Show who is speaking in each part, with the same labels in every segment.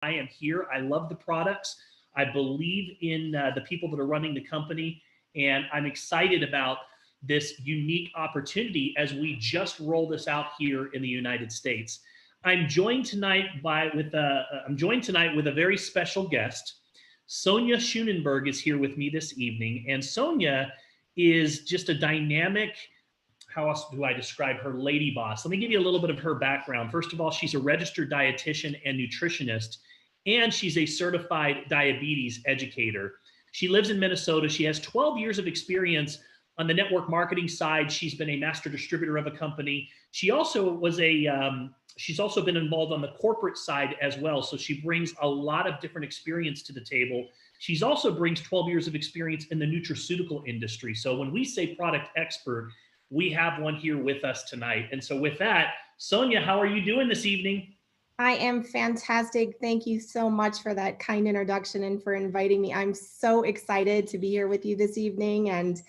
Speaker 1: I am here. I love the products. I believe in the people that are running the company, and I'm excited about this unique opportunity as we just roll this out here in the United States. I'm joined tonight with a very special guest. SONJA Schoonenberg is here with me this evening, and SONJA is just a dynamic, how else do I describe her, lady boss? Let me give you a little bit of her background. First of all, she's a registered dietitian and nutritionist, and she's a certified diabetes educator. She lives in Minnesota. She has 12 years of experience on the network marketing side. She's been a master distributor of a company. She also was she's also been involved on the corporate side as well. So she brings a lot of different experience to the table. She's also brings 12 years of experience in the nutraceutical industry. So when we say product expert, we have one here with us tonight. And so with that, SONJA, how are you doing this evening?
Speaker 2: I am fantastic. Thank you so much for that kind introduction and for inviting me. I'm so excited to be here with you this evening and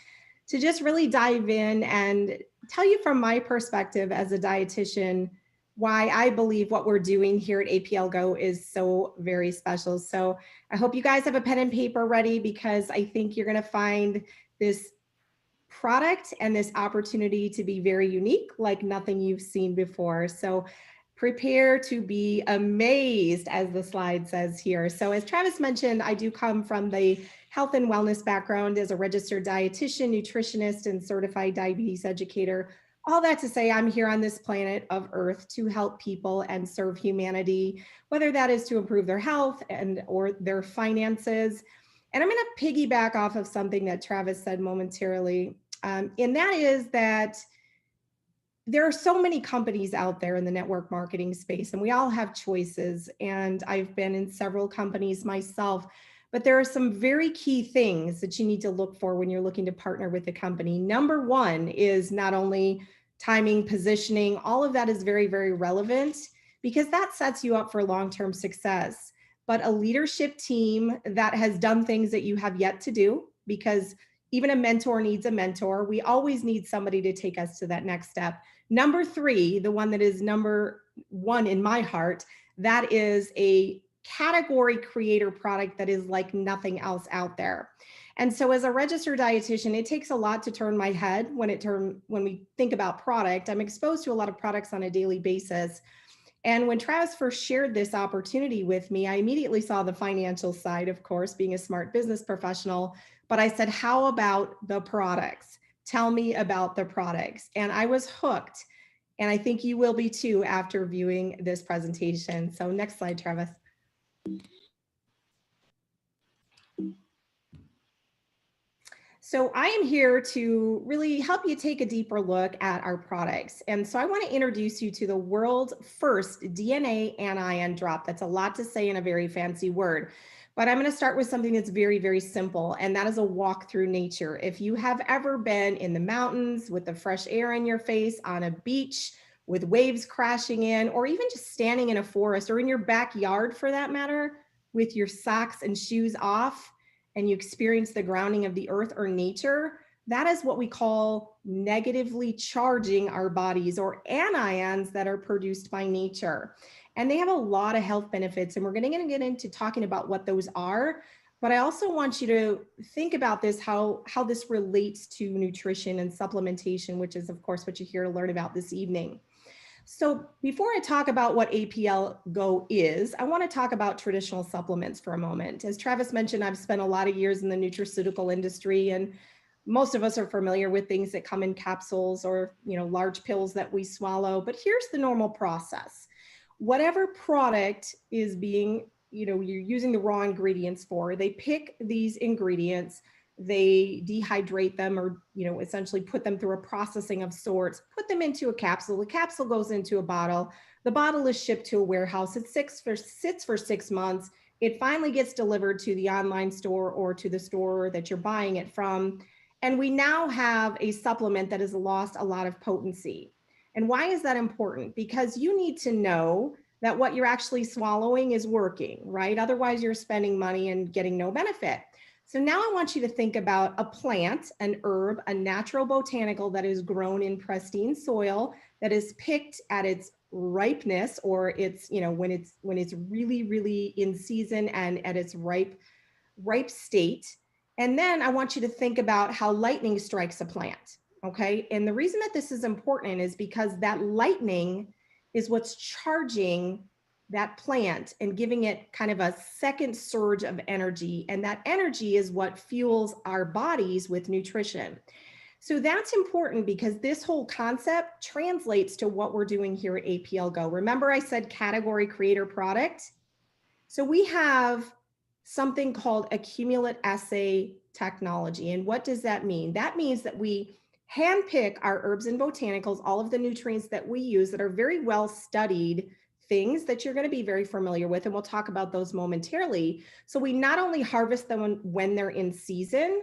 Speaker 2: to just really dive in and tell you from my perspective as a dietitian why I believe what we're doing here at APLGo is so very special. So I hope you guys have a pen and paper ready, because I think you're going to find this product and this opportunity to be very unique, like nothing you've seen before. So prepare to be amazed, as the slide says here. So as Travis mentioned, I do come from the health and wellness background as a registered dietitian, nutritionist, and certified diabetes educator. All that to say, I'm here on this planet of Earth to help people and serve humanity, whether that is to improve their health or their finances. And I'm going to piggyback off of something that Travis said momentarily, and that is that there are so many companies out there in the network marketing space, and we all have choices. And I've been in several companies myself, but there are some very key things that you need to look for when you're looking to partner with a company. Number one is not only timing, positioning, all of that is very, very relevant, because that sets you up for long-term success. But a leadership team that has done things that you have yet to do, because even a mentor needs a mentor. We always need somebody to take us to that next step. Number three, the one that is number one in my heart, that is a category creator product that is like nothing else out there. And so as a registered dietitian, it takes a lot to turn my head when we think about product. I'm exposed to a lot of products on a daily basis. And when Travis first shared this opportunity with me, I immediately saw the financial side, of course, being a smart business professional. But I said, how about the products? Tell me about the products. And I was hooked. And I think you will be too after viewing this presentation. So next slide, Travis. So I am here to really help you take a deeper look at our products. And so I want to introduce you to the world's first DNA anion drop. That's a lot to say in a very fancy word. But I'm going to start with something that's very, very simple, and that is a walk through nature. If you have ever been in the mountains with the fresh air in your face, on a beach with waves crashing in, or even just standing in a forest or in your backyard for that matter, with your socks and shoes off, and you experience the grounding of the earth or nature, that is what we call negatively charging our bodies, or anions that are produced by nature. And they have a lot of health benefits, and we're going to get into talking about what those are. But I also want you to think about this, how this relates to nutrition and supplementation, which is, of course, what you're here to learn about this evening. So before I talk about what APLGo is, I want to talk about traditional supplements for a moment. As Travis mentioned, I've spent a lot of years in the nutraceutical industry, and most of us are familiar with things that come in capsules or, large pills that we swallow. But here's the normal process. Whatever product is being, you're using the raw ingredients for, they pick these ingredients, they dehydrate them, or, essentially put them through a processing of sorts, put them into a capsule. The capsule goes into a bottle. The bottle is shipped to a warehouse. It sits for 6 months. It finally gets delivered to the online store or to the store that you're buying it from. And we now have a supplement that has lost a lot of potency. And why is that important? Because you need to know that what you're actually swallowing is working, right? Otherwise, you're spending money and getting no benefit. So now I want you to think about a plant, an herb, a natural botanical that is grown in pristine soil, that is picked at its ripeness, or it's, when it's really, really in season and at its ripe state. And then I want you to think about how lightning strikes a plant. Okay. And the reason that this is important is because that lightning is what's charging that plant and giving it kind of a second surge of energy. And that energy is what fuels our bodies with nutrition. So that's important because this whole concept translates to what we're doing here at APLGo. Remember I said category creator product? So we have something called Accumulit SA Technology. And what does that mean? That means that we handpick our herbs and botanicals, all of the nutrients that we use that are very well studied things that you're going to be very familiar with. And we'll talk about those momentarily. So we not only harvest them when they're in season,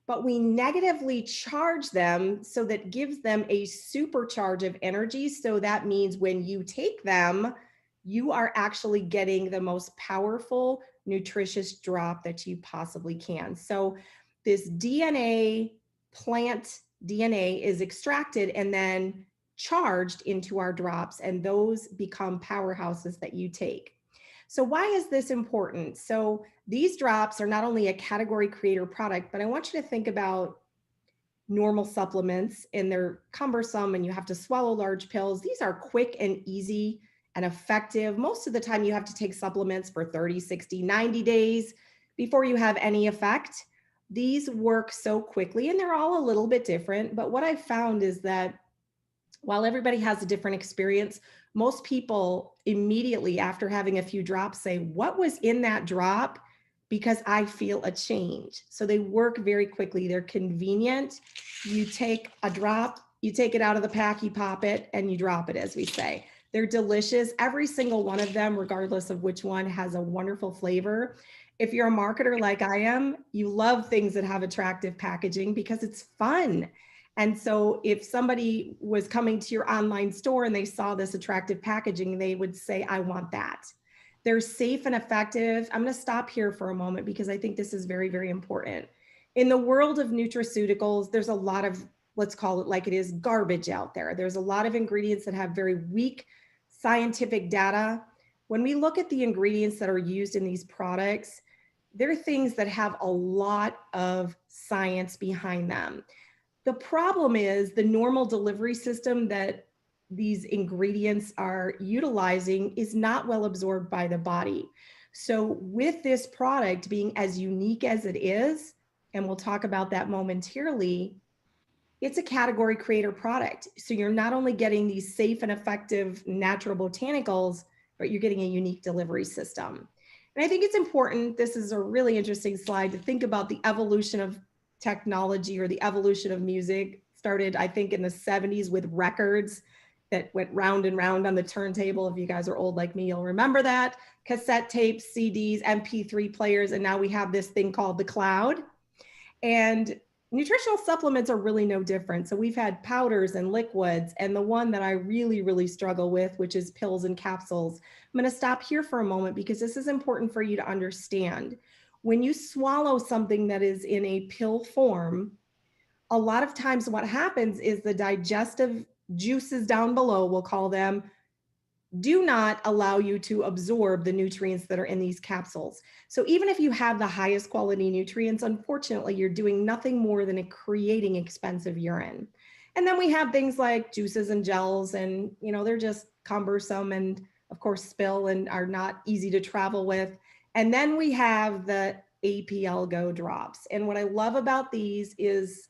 Speaker 2: but we negatively charge them so that gives them a supercharge of energy. So that means when you take them, you are actually getting the most powerful, nutritious drop that you possibly can. So this DNA, plant DNA, is extracted and then charged into our drops, and those become powerhouses that you take. So why is this important? So these drops are not only a category creator product, but I want you to think about normal supplements, and they're cumbersome and you have to swallow large pills. These are quick and easy and effective. Most of the time you have to take supplements for 30, 60, 90 days before you have any effect. These work so quickly, and they're all a little bit different. But what I've found is that while everybody has a different experience, most people immediately after having a few drops say, what was in that drop? Because I feel a change. So they work very quickly. They're convenient. You take a drop, you take it out of the pack, you pop it, and you drop it, as we say. They're delicious. Every single one of them, regardless of which one, has a wonderful flavor. If you're a marketer like I am, you love things that have attractive packaging because it's fun. And so if somebody was coming to your online store and they saw this attractive packaging, they would say, I want that. They're safe and effective. I'm going to stop here for a moment because I think this is very, very important. In the world of nutraceuticals, there's a lot of, let's call it like it is, garbage out there. There's a lot of ingredients that have very weak scientific data. When we look at the ingredients that are used in these products, they're things that have a lot of science behind them. The problem is the normal delivery system that these ingredients are utilizing is not well absorbed by the body. So with this product being as unique as it is, and we'll talk about that momentarily, it's a category creator product. So you're not only getting these safe and effective natural botanicals, but you're getting a unique delivery system. And I think it's important, this is a really interesting slide, to think about the evolution of technology or the evolution of music. Started, I think, in the 70s with records that went round and round on the turntable. If you guys are old like me, you'll remember that. Cassette tapes, CDs, MP3 players, and now we have this thing called the cloud. And nutritional supplements are really no different. So we've had powders and liquids, and the one that I really, really struggle with, which is pills and capsules. I'm going to stop here for a moment because this is important for you to understand. When you swallow something that is in a pill form, a lot of times what happens is the digestive juices down below, we'll call them, do not allow you to absorb the nutrients that are in these capsules. So even if you have the highest quality nutrients, unfortunately, you're doing nothing more than creating expensive urine. And then we have things like juices and gels, and they're just cumbersome and of course spill and are not easy to travel with. And then we have the APLGo drops. And what I love about these is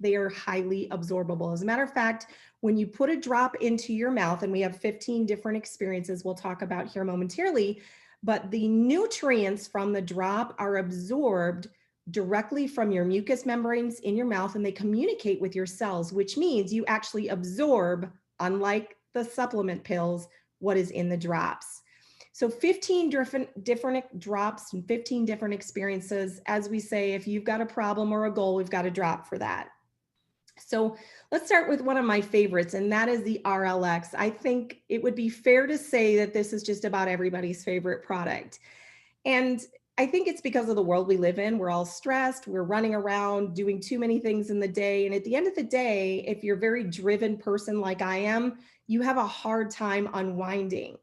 Speaker 2: they are highly absorbable. As a matter of fact, when you put a drop into your mouth, and we have 15 different experiences we'll talk about here momentarily, but the nutrients from the drop are absorbed directly from your mucous membranes in your mouth, and they communicate with your cells, which means you actually absorb, unlike the supplement pills, what is in the drops. So 15 different drops and 15 different experiences. As we say, if you've got a problem or a goal, we've got a drop for that. So let's start with one of my favorites, and that is the RLX. I think it would be fair to say that this is just about everybody's favorite product. And I think it's because of the world we live in. We're all stressed, we're running around doing too many things in the day. And at the end of the day, if you're a very driven person like I am, you have a hard time unwinding.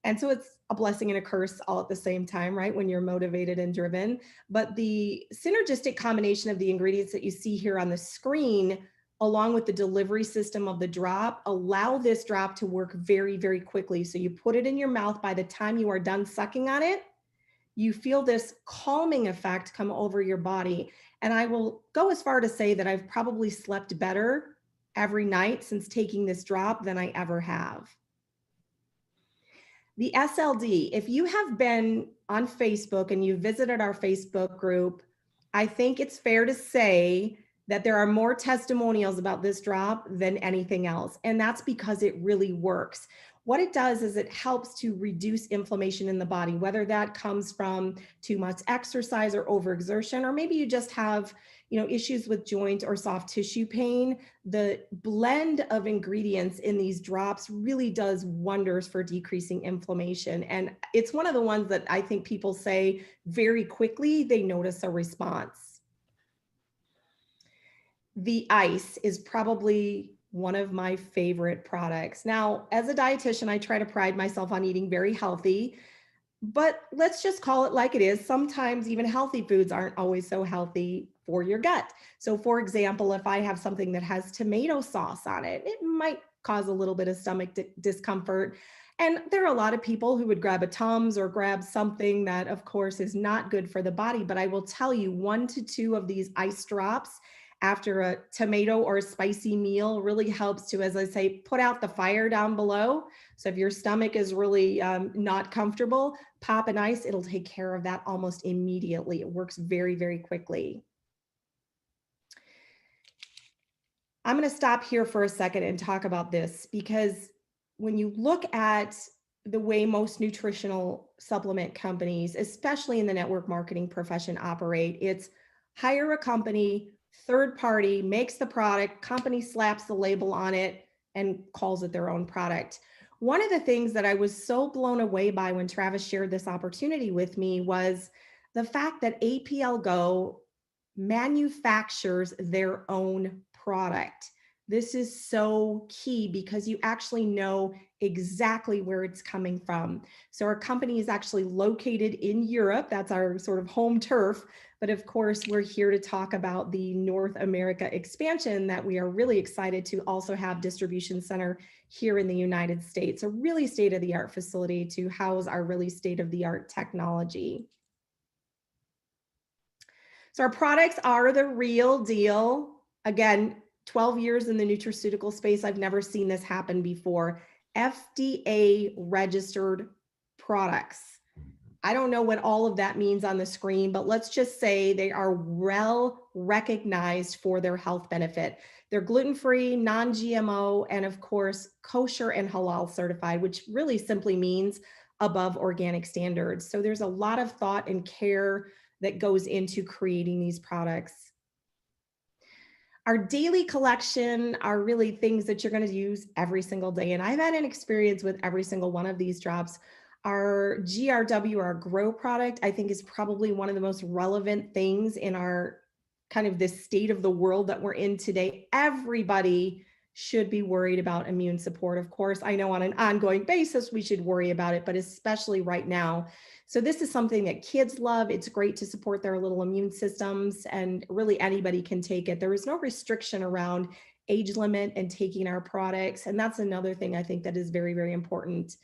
Speaker 2: And so it's a blessing and a curse all at the same time, right? When you're motivated and driven. But the synergistic combination of the ingredients that you see here on the screen, along with the delivery system of the drop, allow this drop to work very, very quickly. So you put it in your mouth. By the time you are done sucking on it, you feel this calming effect come over your body. And I will go as far to say that I've probably slept better every night since taking this drop than I ever have. The SLD, if you have been on Facebook and you visited our Facebook group, I think it's fair to say that there are more testimonials about this drop than anything else. And that's because it really works. What it does is it helps to reduce inflammation in the body, whether that comes from too much exercise or overexertion, or maybe you just have, issues with joint or soft tissue pain. The blend of ingredients in these drops really does wonders for decreasing inflammation. And it's one of the ones that I think people say very quickly they notice a response. The ice is probably one of my favorite products. Now, as a dietitian, I try to pride myself on eating very healthy, but let's just call it like it is. Sometimes even healthy foods aren't always so healthy for your gut. So for example, if I have something that has tomato sauce on it, it might cause a little bit of stomach discomfort. And there are a lot of people who would grab a Tums or grab something that of course is not good for the body. But I will tell you, 1 to 2 of these ice drops after a tomato or a spicy meal really helps to, as I say, put out the fire down below. So if your stomach is really not comfortable, pop an ice, it'll take care of that almost immediately. It works very, very quickly. I'm going to stop here for a second and talk about this, because when you look at the way most nutritional supplement companies, especially in the network marketing profession, operate, it's hire a company, third party, makes the product, company slaps the label on it and calls it their own product. One of the things that I was so blown away by when Travis shared this opportunity with me was the fact that APLGo manufactures their own product. This is so key because you actually know exactly where it's coming from. So our company is actually located in Europe. That's our sort of home turf. But of course, we're here to talk about the North America expansion that we are really excited to also have distribution center here in the United States, a really state-of-the-art facility to house our really state-of-the-art technology. So our products are the real deal. Again, 12 years in the nutraceutical space, I've never seen this happen before. FDA registered products. I don't know what all of that means on the screen, but let's just say they are well recognized for their health benefit. They're gluten-free, non-GMO, and of course, kosher and halal certified, which really simply means above organic standards. So there's a lot of thought and care that goes into creating these products. Our daily collection are really things that you're going to use every single day. And I've had an experience with every single one of these drops. Our GRW, our grow product, I think is probably one of the most relevant things in our kind of this state of the world that we're in today. Everybody should be worried about immune support. Of course, I know on an ongoing basis, we should worry about it, but especially right now. So this is something that kids love. It's great to support their little immune systems, and really anybody can take it. There is no restriction around age limit and taking our products. And that's another thing I think that is very, very important.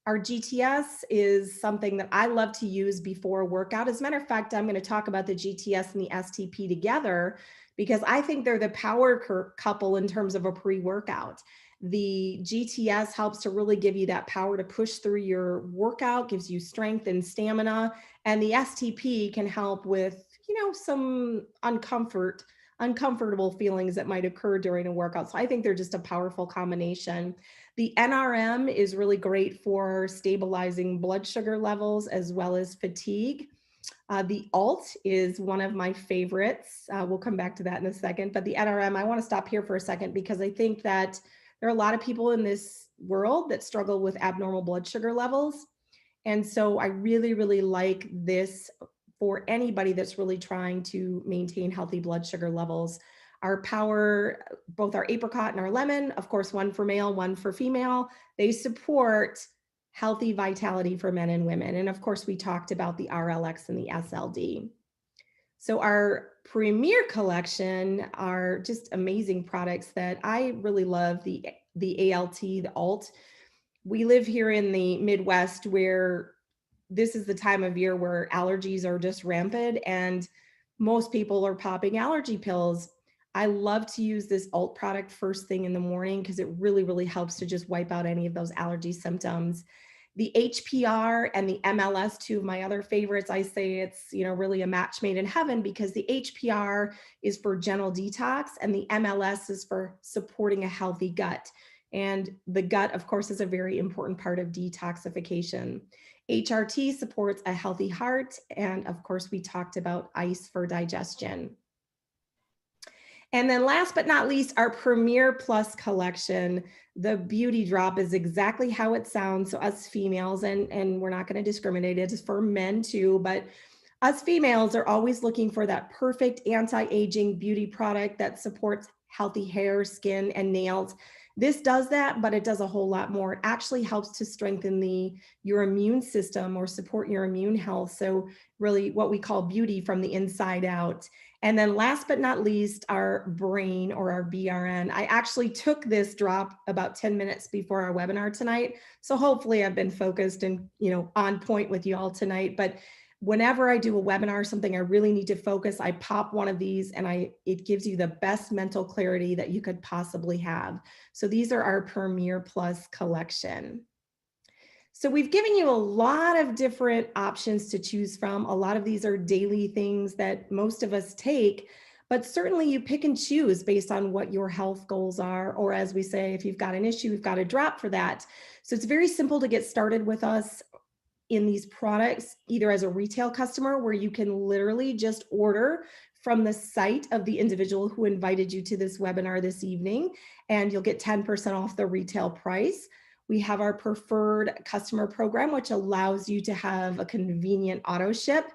Speaker 2: Our GTS is something that I love to use before a workout. As a matter of fact, I'm going to talk about the GTS and the STP together because I think they're the power couple in terms of a pre-workout. The GTS helps to really give you that power to push through your workout, gives you strength and stamina. And the STP can help with, some uncomfortable feelings that might occur during a workout. So I think they're just a powerful combination. The NRM is really great for stabilizing blood sugar levels as well as fatigue. The ALT is one of my favorites. We'll come back to that in a second. But the NRM, I want to stop here for a second because I think that there are a lot of people in this world that struggle with abnormal blood sugar levels. And so I really, really like this for anybody that's really trying to maintain healthy blood sugar levels. Our power, both our apricot and our lemon, of course, one for male, one for female, they support healthy vitality for men and women. And of course, we talked about the RLX and the SLD. So our premier collection are just amazing products that I really love, the ALT, the alt. We live here in the Midwest where this is the time of year where allergies are just rampant and most people are popping allergy pills. I love to use this alt product first thing in the morning because it really, really helps to just wipe out any of those allergy symptoms. The HPR and the MLS, two of my other favorites, I say it's, really a match made in heaven because the HPR is for gentle detox and the MLS is for supporting a healthy gut. And the gut, of course, is a very important part of detoxification. HRT supports a healthy heart. And of course, we talked about ice for digestion. And then last but not least, our Premier Plus collection, the Beauty Drop is exactly how it sounds. So us females, and we're not going to discriminate, it is for men too, but us females are always looking for that perfect anti-aging beauty product that supports healthy hair, skin, and nails. This does that, but it does a whole lot more. It actually helps to strengthen your immune system or support your immune health. So really what we call beauty from the inside out. And then last but not least, our brain or our BRN. I actually took this drop about 10 minutes before our webinar tonight. So hopefully I've been focused and on point with you all tonight. But whenever I do a webinar, something I really need to focus, I pop one of these and it gives you the best mental clarity that you could possibly have. So these are our Premier Plus collection. So we've given you a lot of different options to choose from. A lot of these are daily things that most of us take, but certainly you pick and choose based on what your health goals are, or as we say, if you've got an issue, we've got a drop for that. So it's very simple to get started with us in these products, either as a retail customer where you can literally just order from the site of the individual who invited you to this webinar this evening, and you'll get 10% off the retail price. We have our preferred customer program, which allows you to have a convenient auto ship.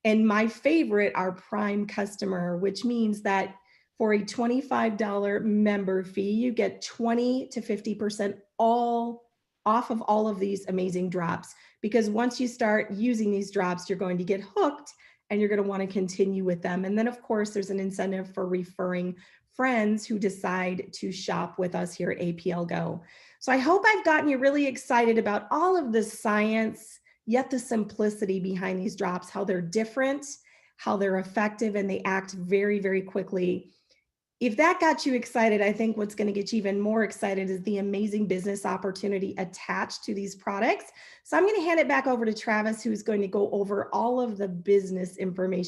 Speaker 2: And my favorite, our prime customer, which means that for a $25 member fee, you get 20 to 50% off of all of these amazing drops. Because once you start using these drops, you're going to get hooked and you're going to want to continue with them. And then of course, there's an incentive for referring friends who decide to shop with us here at APLGo. So I hope I've gotten you really excited about all of the science, yet the simplicity behind these drops, how they're different, how they're effective, and they act very, very quickly. If that got you excited, I think what's going to get you even more excited is the amazing business opportunity attached to these products. So I'm going to hand it back over to Travis, who's going to go over all of the business information